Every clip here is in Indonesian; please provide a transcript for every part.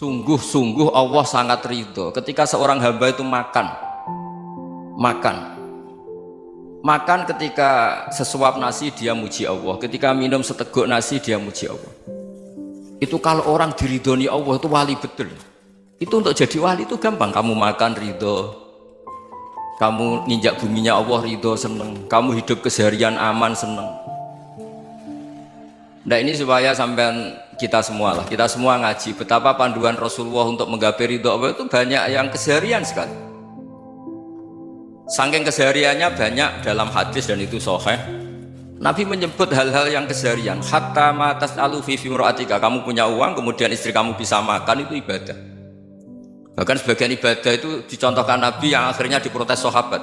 Sungguh-sungguh Allah sangat ridho ketika seorang hamba itu makan ketika sesuap nasi dia muji Allah, ketika minum seteguk nasi dia muji Allah. Itu kalau orang diridhoni Allah itu wali betul. Itu untuk jadi wali itu gampang, kamu makan ridho, kamu nginjak buminya Allah ridho seneng, kamu hidup keseharian aman seneng. Nah ini supaya sampean kita semua ngaji betapa panduan Rasulullah untuk menggapai ridho Allah itu banyak yang keseharian sekali. Saking kesehariannya banyak dalam hadis dan itu sahih. Nabi menyebut hal-hal yang keseharian. Hatta ma tas'alu fi imra'atika, kamu punya uang kemudian istri kamu bisa makan, itu ibadah. Bahkan sebagian ibadah itu dicontohkan Nabi yang akhirnya diprotes sahabat,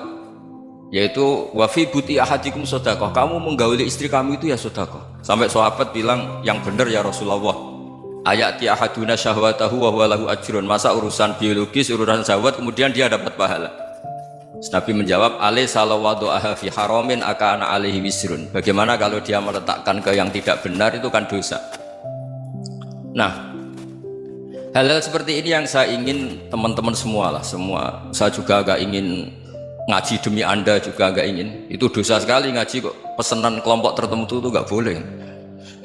yaitu wa fi buti ahadikum sedekah, kamu menggauli istri kamu itu ya sedekah. Sampai sahabat bilang, yang benar ya Rasulullah, ayati ahaduna syahwatahu wa huwa lahu ajrun, masa urusan biologis, urusan syahwat kemudian dia dapat pahala. Nabi menjawab, alaysa law wada'aha fi haramin akana alaihi wisrun, bagaimana kalau dia meletakkan ke yang tidak benar, itu kan dosa. Nah, hal-hal seperti ini yang saya ingin teman-teman semua, saya juga agak ingin ngaji demi Anda, juga agak ingin. Itu dosa sekali ngaji kok pesanan kelompok tertentu itu nggak boleh.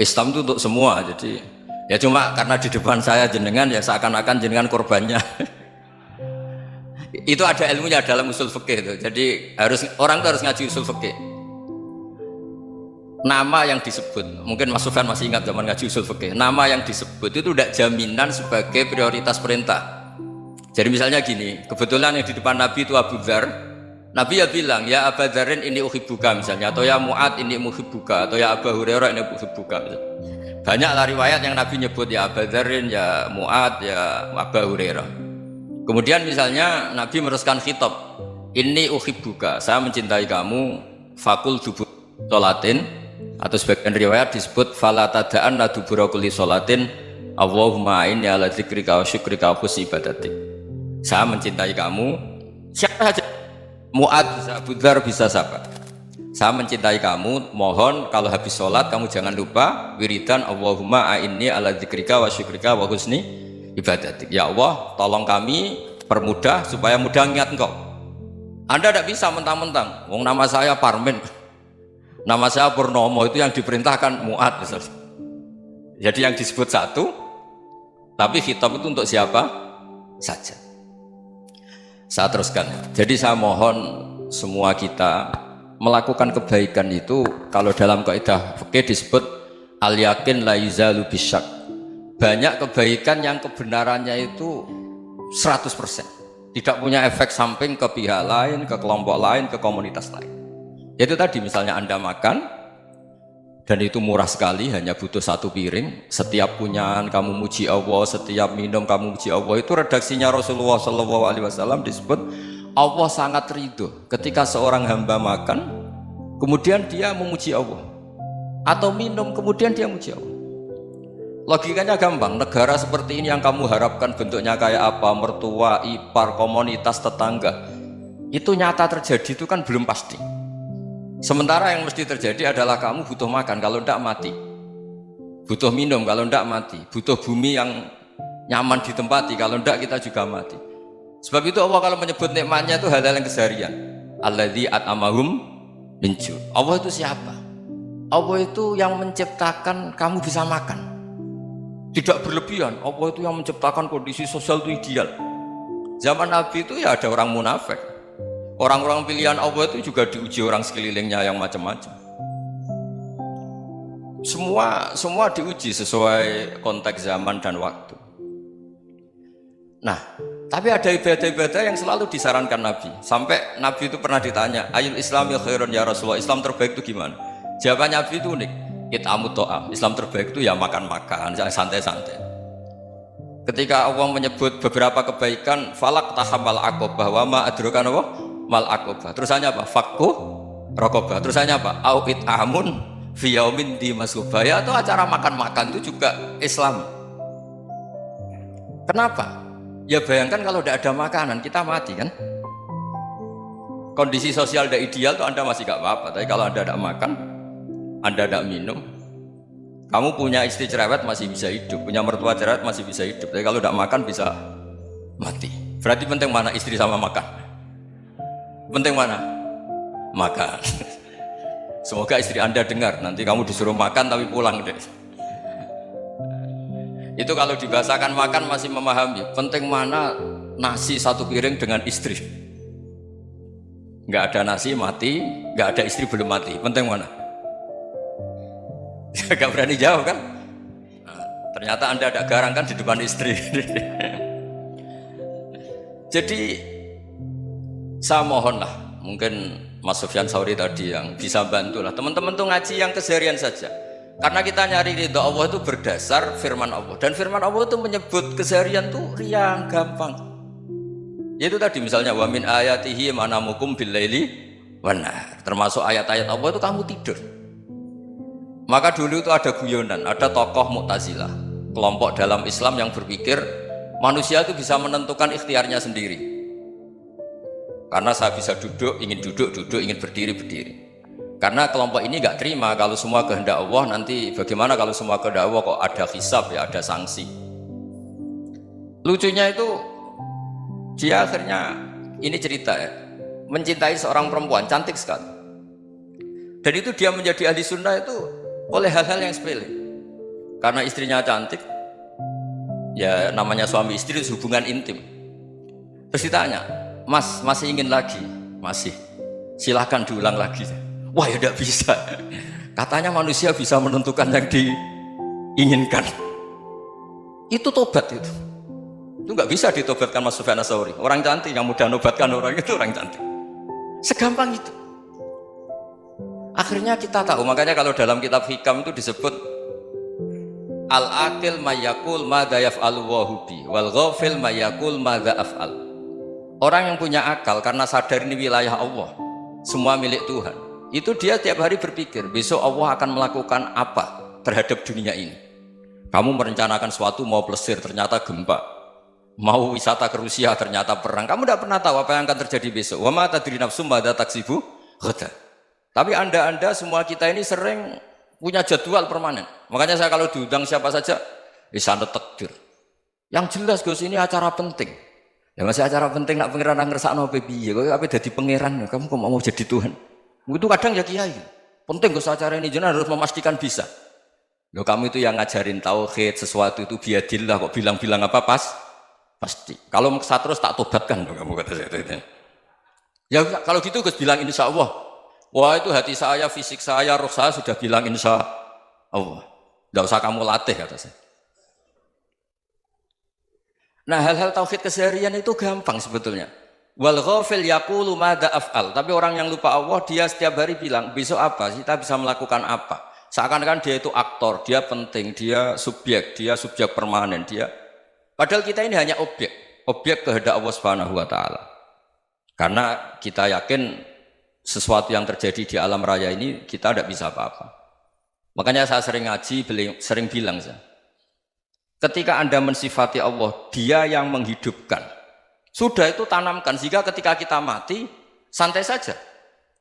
Islam itu untuk semua, jadi ya cuma karena di depan saya jenengan ya seakan-akan jenengan korbannya. Itu ada ilmunya dalam usul fikih itu. Jadi orang itu harus ngaji usul fikih. Nama yang disebut, mungkin Mas Sufyan masih ingat zaman ngaji usul fikih, nama yang disebut itu tidak jaminan sebagai prioritas perintah. Jadi misalnya gini, kebetulan yang di depan Nabi itu Abu Dzar, Nabi ya bilang, ya Abu Dzarin ini uhibbuka misalnya, atau ya Mu'ad ini muhibbuka, atau ya Abu Hurairah ini uhibbuka. Banyaklah riwayat yang Nabi nyebut ya Abu Dzarin, ya Mu'ad, ya Abu Hurairah. Kemudian misalnya Nabi meneruskan khitab, ini uhibbuka, saya mencintai kamu, fakul dubur sholatin, atau sebagian riwayat disebut fala tada'an la dubura kulli sholatin Allahumma inni ala dzikrika wa syukrika wa husni ibadatik. Saya mencintai kamu, siapa saja, Mu'ad bisa, Abu Dzar bisa, siapa, saya mencintai kamu, mohon kalau habis sholat kamu jangan lupa wiridan Allahumma inni ala dzikrika wa syukrika wa husni ibadatik. Ya Allah, tolong kami permudah supaya mudah ingat Engkau. Anda tidak bisa mentang-mentang, wong nama saya Parmin, nama saya Purnomo, itu yang diperintahkan Mu'ad misalnya. Jadi yang disebut satu, tapi khitab itu untuk siapa saja. Saya teruskan. Jadi saya mohon semua kita melakukan kebaikan itu, kalau dalam kaidah fikih disebut al yakin la yuzalu bisyak. Banyak kebaikan yang kebenarannya itu 100%, tidak punya efek samping ke pihak lain, ke kelompok lain, ke komunitas lain. Itu tadi misalnya Anda makan dan itu murah sekali, hanya butuh satu piring, setiap punyaan kamu muji Allah, setiap minum kamu muji Allah. Itu redaksinya Rasulullah SAW disebut Allah sangat ridho ketika seorang hamba makan kemudian dia memuji Allah, atau minum kemudian dia muji Allah. Logikanya gampang, negara seperti ini yang kamu harapkan bentuknya kayak apa, mertua, ipar, komunitas, tetangga, itu nyata terjadi itu kan belum pasti. Sementara yang mesti terjadi adalah kamu butuh makan, kalau tidak mati, butuh minum, kalau tidak mati, butuh bumi yang nyaman ditempati, kalau tidak kita juga mati. Sebab itu Allah kalau menyebut nikmatnya itu hal-hal yang keseharian. Alladzi at'amahum min ju'. Allah itu siapa? Allah itu yang menciptakan kamu bisa makan, tidak berlebihan. Allah itu yang menciptakan kondisi sosial itu ideal. Zaman Nabi itu ya ada orang munafik, orang-orang pilihan Allah itu juga diuji orang sekelilingnya yang macam-macam. Semua diuji sesuai konteks zaman dan waktu. Nah, tapi ada ibadah-ibadah yang selalu disarankan Nabi. Sampai Nabi itu pernah ditanya, ayul islami khairun ya Rasulullah, Islam terbaik itu gimana? Jawabannya Nabi itu unik, it'amut to'am, Islam terbaik itu ya makan-makan, santai-santai. Ketika Allah menyebut beberapa kebaikan, falak tahamal aqobah wa ma adrokan apa? Mal aqobah. Terusannya apa? Fakku rokobah. Terusannya apa? Au it'amun fi yaumin di masubaya, atau acara makan-makan itu juga Islam. Kenapa? Ya bayangkan kalau tidak ada makanan kita mati kan? Kondisi sosial tidak ideal tuh Anda masih gak apa-apa, tapi kalau Anda tidak makan, Anda tidak minum, Kamu punya istri cerewet masih bisa hidup, punya mertua cerewet masih bisa hidup. Tapi kalau tidak makan bisa mati. Berarti penting mana istri sama makan? Penting mana? Makan. Semoga istri Anda dengar. Nanti kamu disuruh makan tapi pulang deh. Itu kalau dibahasakan makan masih memahami. Penting mana nasi satu piring dengan istri? Nggak ada nasi mati, nggak ada istri belum mati. Penting mana? Gak berani jawab kan? Nah, ternyata Anda ada garang kan di depan istri. Jadi saya mohonlah, mungkin Mas Sufyan Sauri tadi yang bisa bantulah teman-teman tuh ngaji yang keseharian saja. Karena kita nyari ridha Allah itu berdasar firman Allah, dan firman Allah itu menyebut keseharian tuh riang gampang. Yaitu tadi misalnya wa min ayatihi manamukum bil laili wan nahar. Termasuk ayat-ayat Allah itu kamu tidur. Maka dulu itu ada guyonan, ada tokoh Mu'tazilah, kelompok dalam Islam yang berpikir manusia itu bisa menentukan ikhtiarnya sendiri. Karena saya bisa duduk, ingin berdiri, berdiri. Karena kelompok ini nggak terima kalau semua kehendak Allah, nanti bagaimana kalau semua kehendak Allah kok ada hisab ya, ada sanksi. Lucunya itu dia akhirnya ini cerita ya, mencintai seorang perempuan cantik sekali. Dan itu dia menjadi ahli sunnah itu oleh hal-hal yang sepele. Karena istrinya cantik, ya namanya suami istri itu hubungan intim. Terus ditanya, Mas masih ingin lagi? Masih. Silahkan diulang lagi. Wah ya tidak bisa. Katanya manusia bisa menentukan yang diinginkan. Itu tobat itu. Itu nggak bisa ditobatkan Mas Sufyan Ats-Tsauri. Orang cantik yang mudah nobatkan orang itu orang cantik. Segampang itu. Akhirnya kita tahu, makanya kalau dalam kitab Hikam itu disebut al-aqil mayakul madza yaf'alu wa bi wal ghafil mayakul madza af'al. Orang yang punya akal karena sadar ini wilayah Allah, semua milik Tuhan, itu dia tiap hari berpikir besok Allah akan melakukan apa terhadap dunia ini. Kamu merencanakan sesuatu mau plesir ternyata gempa, mau wisata ke Rusia ternyata perang. Kamu tidak pernah tahu apa yang akan terjadi besok. Wa ma tadri nafsum madza taksibu ghadan. Tapi anda semua kita ini sering punya jadwal permanen. Makanya saya kalau diundang siapa saja, sana takdir. Yang jelas Gus ini acara penting. Ya masih acara penting nak pangeran ngersakno piye? Kok ape dadi pangeran? Kamu kok mau jadi Tuhan? Itu kadang ya kiai. Penting Gus acara ini jenengan harus memastikan bisa. Loh kamu itu yang ngajarin tauhid, sesuatu itu biadillah kok bilang-bilang apa pasti. Kalau saya terus tak tobatkan kamu kata saya itu. Ya kalau gitu Gus bilang insya Allah. Wah itu hati saya, fisik saya, roh saya sudah bilang insya Allah. Tidak usah kamu latih kata saya. Nah hal-hal tauhid keseharian itu gampang sebetulnya. Wal ghafil yaqulu madza af'al. Tapi orang yang lupa Allah dia setiap hari bilang besok apa? Kita bisa melakukan apa? Seakan-akan dia itu aktor, dia penting, dia subjek permanen, dia. Padahal kita ini hanya objek kehendak Allah Subhanahu wa taala. Karena kita yakin sesuatu yang terjadi di alam raya ini kita tidak bisa apa-apa. Makanya saya sering ngaji, sering bilang saya, ketika Anda mensifati Allah, dia yang menghidupkan. Sudah itu tanamkan, sehingga ketika kita mati, santai saja.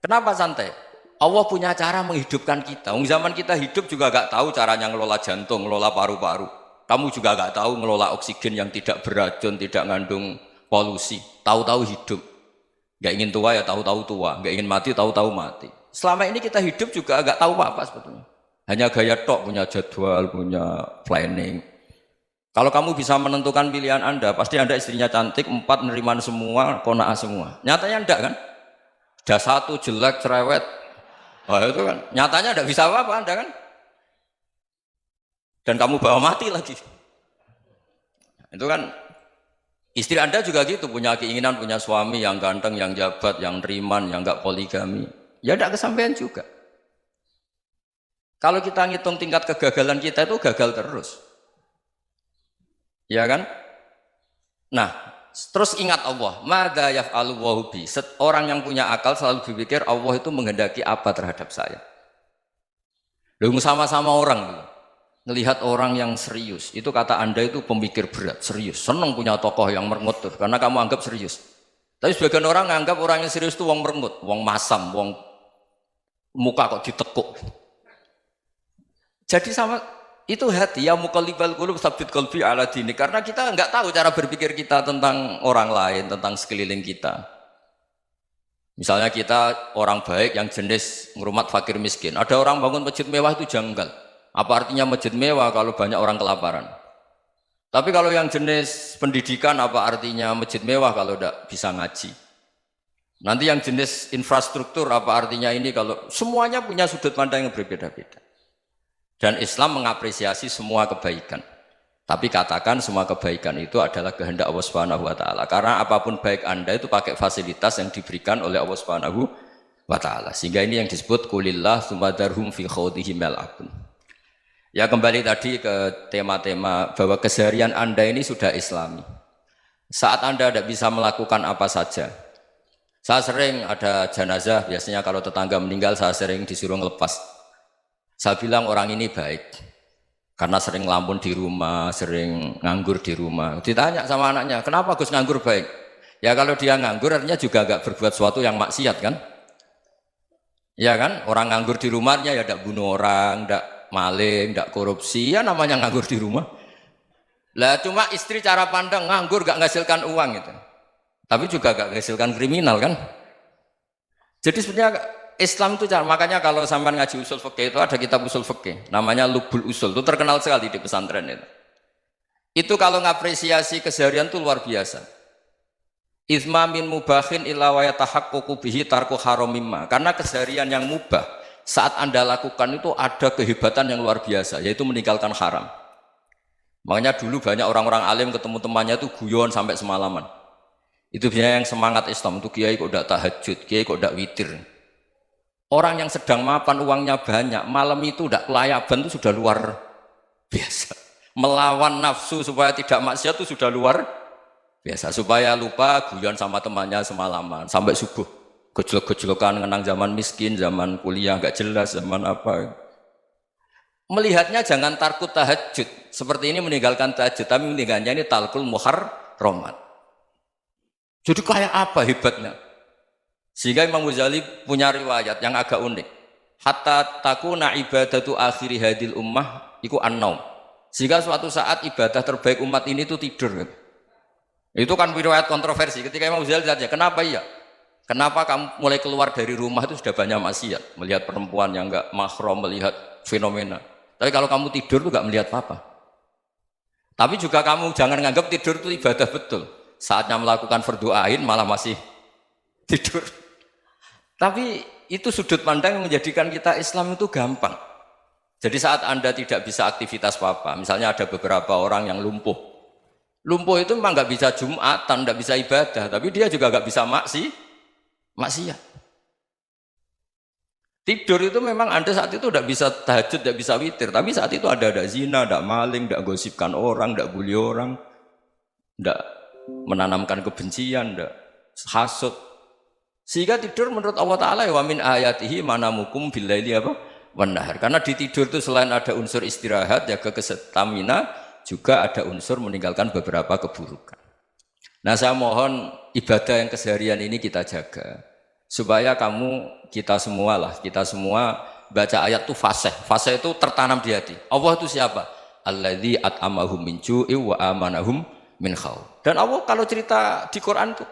Kenapa santai? Allah punya cara menghidupkan kita. Zaman kita hidup juga gak tahu caranya ngelola jantung, ngelola paru-paru. Kamu juga gak tahu ngelola oksigen yang tidak beracun, tidak mengandung polusi. Tahu-tahu hidup. Gak ingin tua ya tahu-tahu tua, gak ingin mati tahu-tahu mati. Selama ini kita hidup juga agak tahu apa sebetulnya. Hanya gaya tok, punya jadwal, punya planning. Kalau kamu bisa menentukan pilihan Anda, pasti Anda istrinya cantik, 4 neriman semua, kona'ah semua. Nyatanya enggak kan? Ada 1 jelek, cerewet. Oh itu kan, nyatanya enggak bisa apa-apa Anda kan? Dan kamu bawa mati lagi. Itu kan. Istri Anda juga gitu, punya keinginan, punya suami yang ganteng, yang jabat, yang neriman, yang enggak poligami. Ya enggak kesampaian juga. Kalau kita ngitung tingkat kegagalan kita itu gagal terus. Ya kan? Nah, terus ingat Allah, madza yaf'alu wa bi. Orang yang punya akal selalu berpikir Allah itu menghendaki apa terhadap saya. Lalu sama-sama orang gitu. Ngelihat orang yang serius, itu kata Anda itu pemikir berat, serius, senang punya tokoh yang merengut tuh, karena kamu anggap serius. Tapi sebagian orang nganggap orang yang serius itu wong merengut, wong masam, wong muka kok ditekuk. Jadi sama itu hati ya muqallibal qulub tsabbit qalbi ala dinik, karena kita nggak tahu cara berpikir kita tentang orang lain, tentang sekeliling kita. Misalnya kita orang baik yang jenis ngurmat fakir miskin, ada orang bangun masjid mewah itu janggal. Apa artinya masjid mewah kalau banyak orang kelaparan? Tapi kalau yang jenis pendidikan, apa artinya masjid mewah kalau tidak bisa ngaji? Nanti yang jenis infrastruktur, apa artinya ini kalau semuanya punya sudut pandang yang berbeda-beda. Dan Islam mengapresiasi semua kebaikan. Tapi katakan semua kebaikan itu adalah kehendak Allah Subhanahu wa taala. Karena apapun baik Anda itu pakai fasilitas yang diberikan oleh Allah Subhanahu wa taala. Sehingga ini yang disebut qulillah tsumadarhum fi khawdihim yal'abun. Ya kembali tadi ke tema-tema bahwa keseharian Anda ini sudah Islami. Saat Anda tidak bisa melakukan apa saja. Saya sering ada jenazah, biasanya kalau tetangga meninggal saya sering disuruh ngelepas. Saya bilang orang ini baik karena sering ngelamun di rumah, sering nganggur di rumah. Ditanya sama anaknya, kenapa Gus nganggur baik? Ya kalau dia nganggur artinya juga agak berbuat sesuatu yang maksiat kan? Ya kan, orang nganggur di rumahnya ya tidak bunuh orang, tidak maling, tidak korupsi, ya namanya nganggur di rumah. Lah cuma istri cara pandang nganggur gak menghasilkan uang itu, tapi juga gak menghasilkan kriminal kan? Jadi sebenarnya Islam itu cara, makanya kalau sampai ngaji usul fikih itu ada kitab usul fikih namanya Lubul Usul, itu terkenal sekali di pesantren itu. Itu kalau ngapresiasi keseharian itu luar biasa. Izma min mubahin illa wa yatahaqqaqu bihi tarku haramimma. Karena keseharian yang mubah saat Anda lakukan itu ada kehebatan yang luar biasa, yaitu meninggalkan haram. Makanya dulu banyak orang-orang alim ketemu temannya itu guyon sampai semalaman. Itu biasanya yang semangat Islam itu, kiai kok tidak tahajud, kiai kok tidak witir. Orang yang sedang mapan uangnya banyak, malam itu tidak kelayaban itu sudah luar biasa. Melawan nafsu supaya tidak maksiat itu sudah luar biasa. Supaya lupa guyon sama temannya semalaman sampai subuh. Gejlok-gejlokan ngenang zaman miskin, zaman kuliah nggak jelas, zaman apa. Melihatnya jangan tarkut tahajud. Seperti ini meninggalkan tahajud, tapi meninggalkannya ini talkul muharramat. Jadi kayak apa hebatnya? Sehingga Imam Ghazali punya riwayat yang agak unik. Hatta takuna ibadatu akhiri hadil ummah iku an-naum. Sehingga suatu saat ibadah terbaik umat ini itu tidur. Itu kan riwayat kontroversi. Ketika Imam Ghazali tanya, kenapa iya? Kenapa kamu mulai keluar dari rumah itu sudah banyak maksiat? Melihat perempuan yang enggak mahram, melihat fenomena. Tapi kalau kamu tidur itu enggak melihat apa-apa. Tapi juga kamu jangan nganggap tidur itu ibadah betul. Saatnya melakukan fardu ain malah masih tidur. Tapi itu sudut pandang yang menjadikan kita Islam itu gampang. Jadi saat Anda tidak bisa aktivitas apa-apa, misalnya ada beberapa orang yang lumpuh. Lumpuh itu memang nggak bisa Jumatan, nggak bisa ibadah, tapi dia juga nggak bisa maksiat. Tidur itu memang Anda saat itu tidak bisa tahajud, tidak bisa witir, tapi saat itu ada zina, ada maling, tidak gosipkan orang, tidak bully orang, tidak menanamkan kebencian, tidak hasut. Sehingga tidur menurut Allah Ta'ala wa min ayatihi manamukum billaili apa? Wan-nahar. Karena di tidur itu selain ada unsur istirahat, jaga kestamina, juga ada unsur meninggalkan beberapa keburukan. Nah saya mohon ibadah yang keseharian ini kita jaga. Supaya kita semua baca ayat itu fasih. Fasih itu tertanam di hati. Allah itu siapa? Alladzi at'amahum min ju'i wa amanahum min khawf. Dan Allah kalau cerita di Quran itu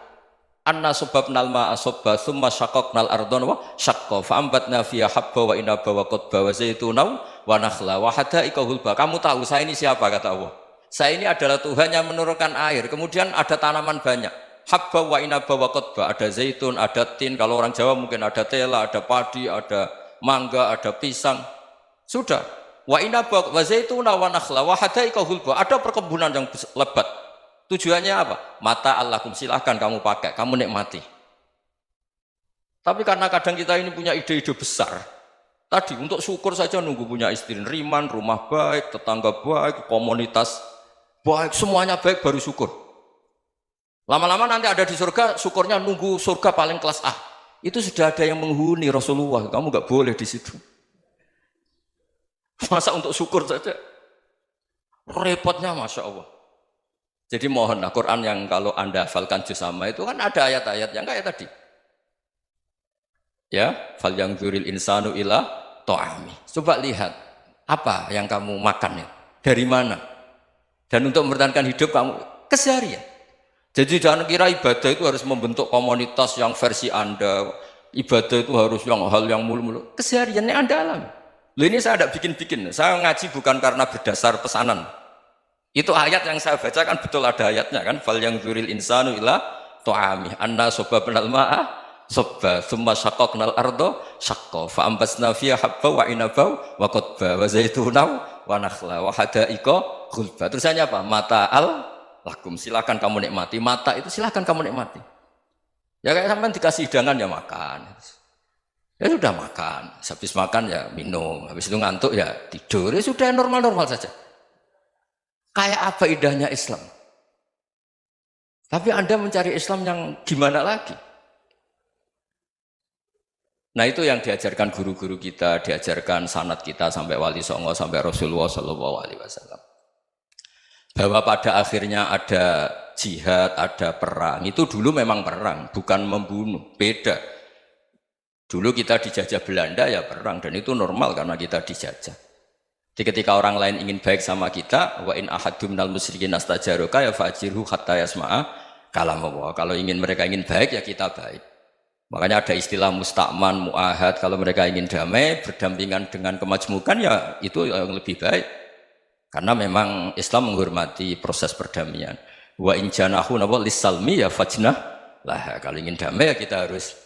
anna sababnal ma'a sabba thumma syaqaqnal ardha wa syaqqa fa ambatna fiha habba wa inaba wa qadba wa zaituna wa nakhla wa hadaika hulba. Kamu tahu saya ini siapa, kata Allah? Saya ini adalah Tuhan yang menurunkan air, kemudian ada tanaman banyak, habba wa inaba wa qadba, ada zaitun, ada tin, kalau orang Jawa mungkin ada tela, ada padi, ada mangga, ada pisang. Sudah. Wa inaba wa zaituna wa nakhla wa hadaika hulba, ada perkebunan yang lebat. Tujuannya apa? Mata Allahkum, silahkan kamu pakai, kamu nikmati. Tapi karena kadang kita ini punya ide-ide besar, tadi untuk syukur saja nunggu punya istri riman, rumah baik, tetangga baik, komunitas baik, semuanya baik baru syukur. Lama-lama nanti ada di surga, syukurnya nunggu surga paling kelas A. Itu sudah ada yang menghuni Rasulullah, kamu nggak boleh di situ. Masa untuk syukur saja? Repotnya Masya Allah. Jadi mohonlah Quran yang kalau Anda hafalkan juz amma itu kan ada ayat-ayat yang kayak tadi. Ya, fal yang dzuril insanu ila ta'ami. Coba lihat, Apa yang kamu makan ya? Dari mana? Dan untuk mempertahankan hidup kamu keseharian. Jadi jangan kira ibadah itu harus membentuk komunitas yang versi Anda. Ibadah itu harus yang hal yang mulu-mulu. Kesehariannya Anda alami. Loh ini saya tidak bikin-bikin. Saya ngaji bukan karena berdasar pesanan. Itu ayat yang saya baca kan betul ada ayatnya kan. Fal yang dzuril insanu ila tu'ami anna sababnal ma'a sabba thumma syaqqaqnal ardo syaqqa fa ambasna fiha habba wa inaba wa qadba wa zaituna wa nakhla wa hadaiqa ghulba. Terusannya apa? Mata'al lakum, silakan kamu nikmati. Mata itu silakan kamu nikmati. Ya kayak sampean dikasih hidangan ya makan. Ya sudah makan, habis makan ya minum, habis itu ngantuk ya tidur. Ya sudah normal-normal saja. Kayak apa indahnya Islam? Tapi Anda mencari Islam yang gimana lagi? Nah itu yang diajarkan guru-guru kita, diajarkan sanad kita sampai Wali Songo, sampai Rasulullah SAW. Bahwa pada akhirnya ada jihad, ada perang. Itu dulu memang perang, bukan membunuh, beda. Dulu kita dijajah Belanda ya perang, dan itu normal karena kita dijajah. Jadi ketika orang lain ingin baik sama kita, wa in ahadum minal musyrikin astajaroka ya fajirhu hatta yasma'a kalam Allah. Kalau mereka ingin baik ya kita baik. Makanya ada istilah musta'man, mu'ahad. Kalau mereka ingin damai, berdampingan dengan kemajmukan ya itu yang lebih baik. Karena memang Islam menghormati proses perdamaian. Wa in janahu lis-salmi ya fajnah lah. Kalau ingin damai ya kita harus